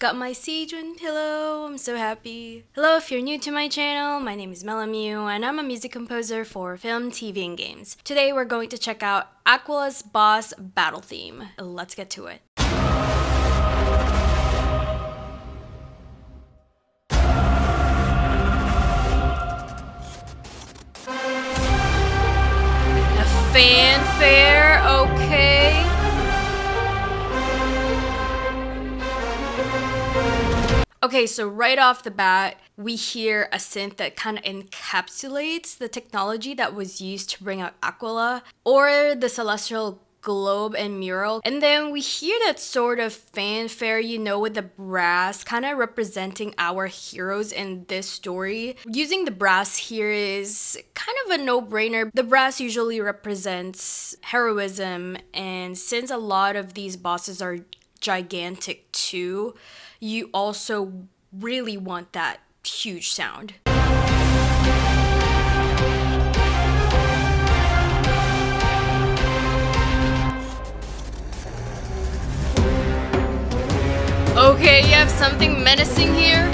Got my Sejuan pillow, I'm so happy. Hello, if you're new to my channel, my name is Melamew and I'm a music composer for film, TV, and games. Today we're going to check out Aquila's boss battle theme. Let's get to it. A fanfare, okay. Okay, so right off the bat, we hear a synth that kind of encapsulates the technology that was used to bring out Aquila, or the celestial globe and mural. And then we hear that sort of fanfare, you know, with the brass kind of representing our heroes in this story. Using the brass here is kind of a no-brainer. The brass usually represents heroism, and since a lot of these bosses are gigantic too, you also really want that huge sound. Okay, you have something menacing here.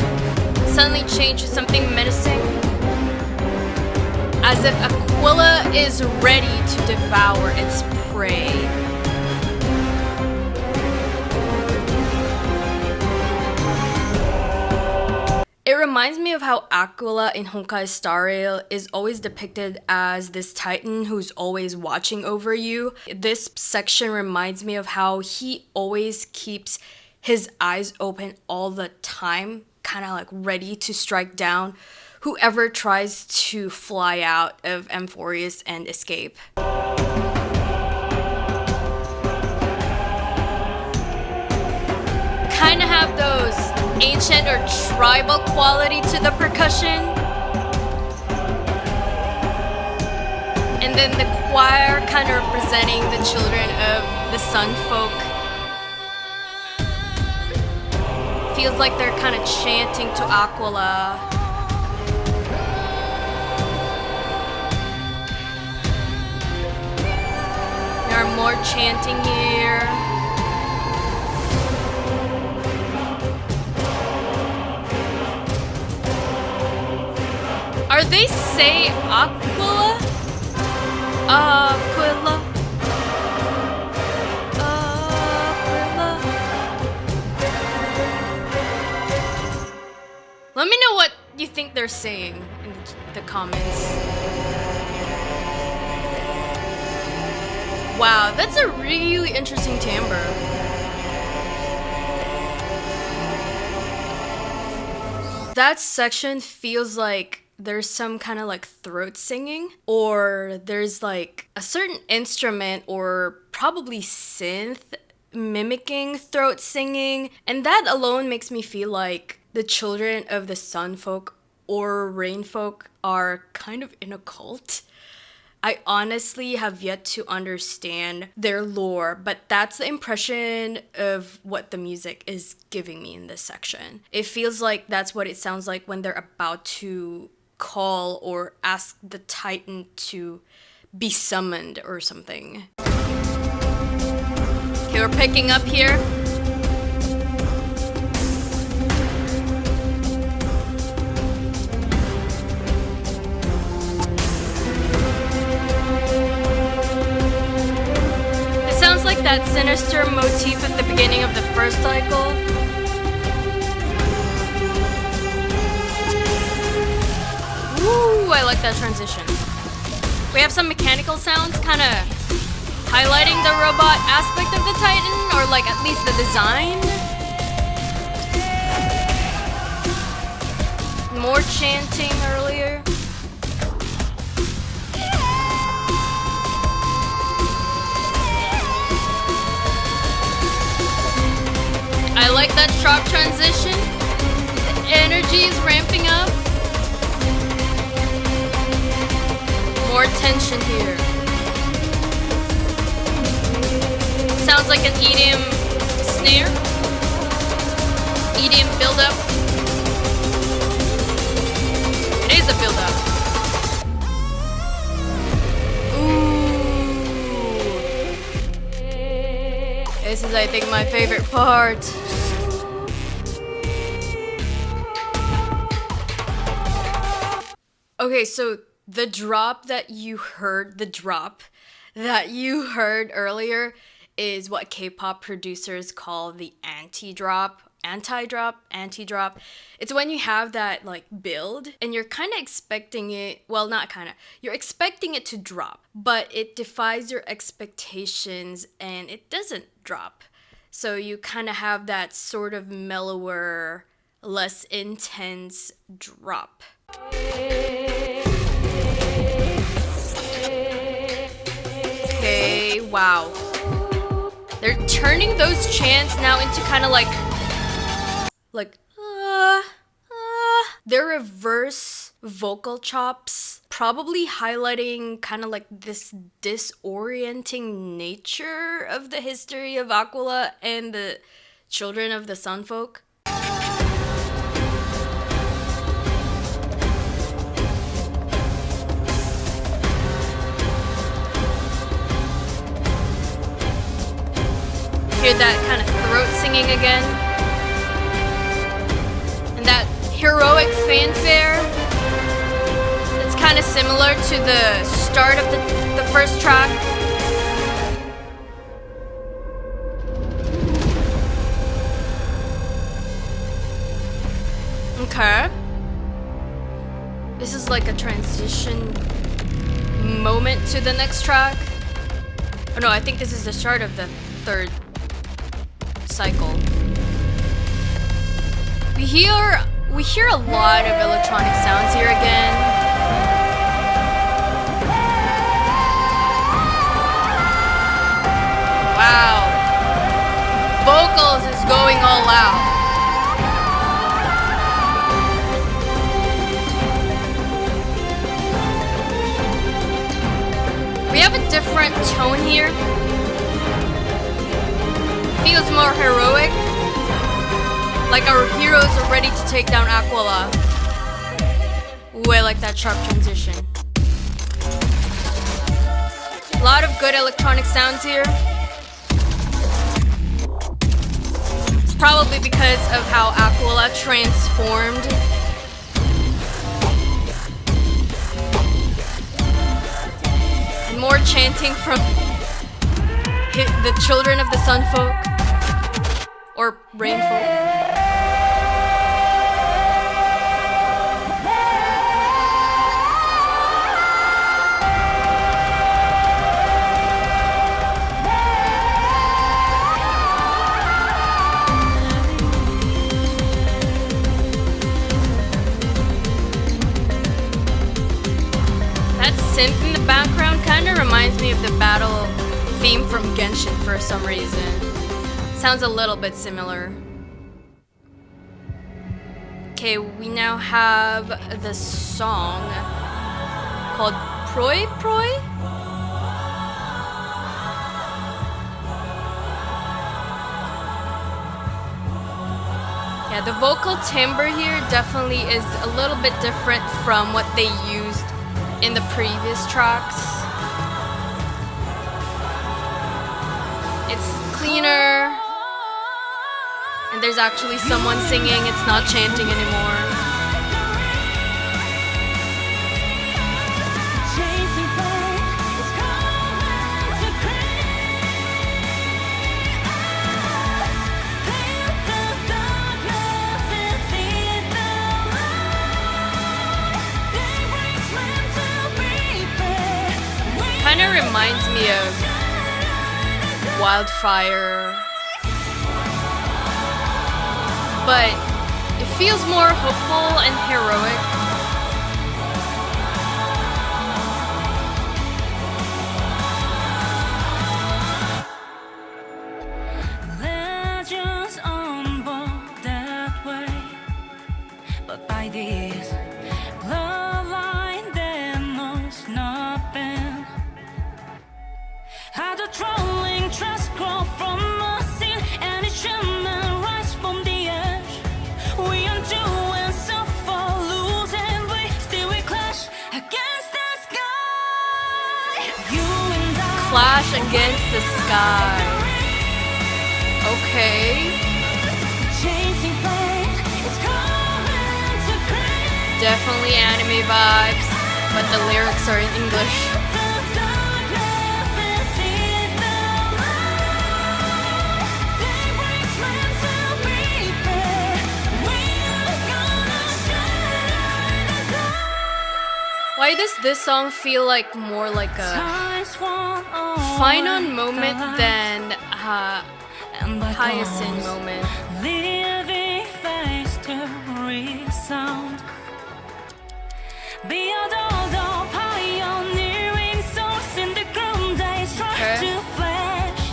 Suddenly change to something menacing. As if Aquila is ready to devour its prey. It reminds me of how Aquila in Honkai Star Rail is always depicted as this titan who's always watching over you. This section reminds me of how he always keeps his eyes open all the time, kind of like ready to strike down whoever tries to fly out of Amphorius and escape. Kind of have those ancient or tribal quality to the percussion. And then the choir kind of representing the children of the sun folk. Feels like they're kind of chanting to Aquila. There are more chanting here. Are they say Aquila? Aquila. Aquila. Let me know what you think they're saying in the comments. Wow, that's a really interesting timbre. That section feels like there's some kind of like throat singing, or there's like a certain instrument or probably synth mimicking throat singing, and that alone makes me feel like the children of the sun folk or rain folk are kind of in a cult. I honestly have yet to understand their lore, but that's the impression of what the music is giving me in this section. It feels like that's what it sounds like when they're about to call or ask the titan to be summoned or something. Okay, we're picking up here. It sounds like that sinister motif at the beginning of the first cycle. Ooh, I like that transition. We have some mechanical sounds kind of highlighting the robot aspect of the Titan, or like at least the design. More chanting earlier. I like that sharp transition. The energy is ramping up. More tension here. Sounds like an EDM snare. EDM build-up. It is a build-up. Ooh. This is, I think, my favorite part. Okay, so the drop that you heard earlier is what K-pop producers call the anti-drop. It's when you have that like build and you're kind of expecting it, well, not kind of, you're expecting it to drop, but it defies your expectations and it doesn't drop. So you kind of have that sort of mellower, less intense drop. Okay, wow. They're turning those chants now into kind of like their reverse vocal chops, probably highlighting kind of like this disorienting nature of the history of Aquila and the children of the Sun Folk. Hear that kind of throat singing again. And that heroic fanfare. It's kind of similar to the start of the first track. Okay. This is like a transition moment to the next track. Oh no, I think this is the start of the third cycle. We hear a lot of electronic sounds here again. Wow. Vocals is going all out. We have a different tone here. Feels more heroic. Like our heroes are ready to take down Aquila. Ooh, I like that sharp transition. A lot of good electronic sounds here. It's probably because of how Aquila transformed. And more chanting from the children of the Sun Folk. Or Rain Folk. Synth in the background kind of reminds me of the battle theme from Genshin for some reason. Sounds a little bit similar. Okay, we now have the song called Proi Proi? Yeah, the vocal timbre here definitely is a little bit different from what they used in the previous tracks. It's cleaner, and there's actually someone singing, it's not chanting anymore. Kind of reminds me of Wildfire, but it feels more hopeful and heroic. Legends unfold that way, but by this bloodline there knows nothing. How the trolling trust grow from a sin, and it shall not rise from the ash. We undo and suffer, lose and we still we clash against the sky. You and I Clash against the sky. Okay. chasing fate is coming to create. Definitely anime vibes. but the lyrics are in English. Why does this song feel like more like a final moment than Hyacinth moment? Living face to resound. Beyond all the pioneering souls in the ground, they strive to flash.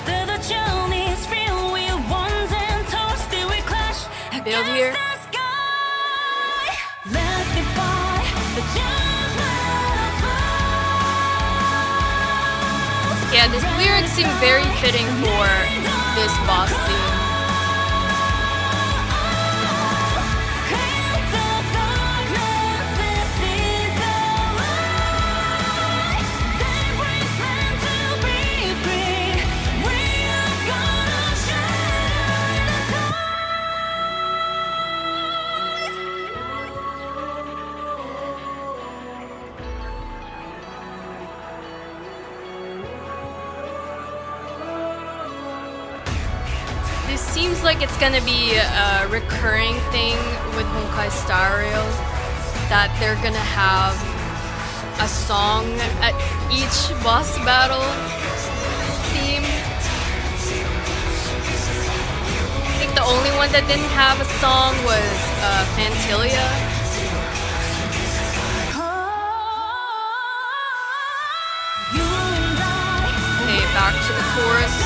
The journey is filled with ones and toes, still we clash Build against here. the sky. Let's defy the judgment of fate. Yeah, this lyrics seem very fitting for this boss theme. This seems like it's gonna be a recurring thing with Honkai Star Rail, that they're gonna have a song at each boss battle theme. I think the only one that didn't have a song was Fantilia. Okay, back to the chorus.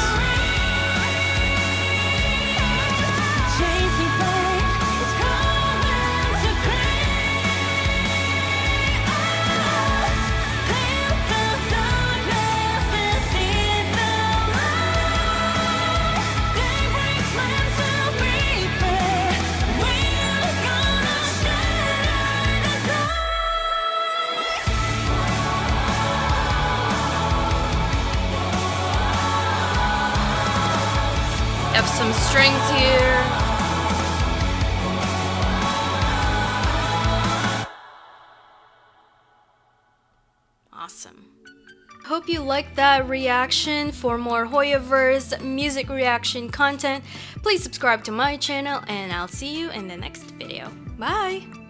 Have some strings here. Awesome. Hope you liked that reaction. For more Hoyoverse music reaction content, please subscribe to my channel and I'll see you in the next video. Bye!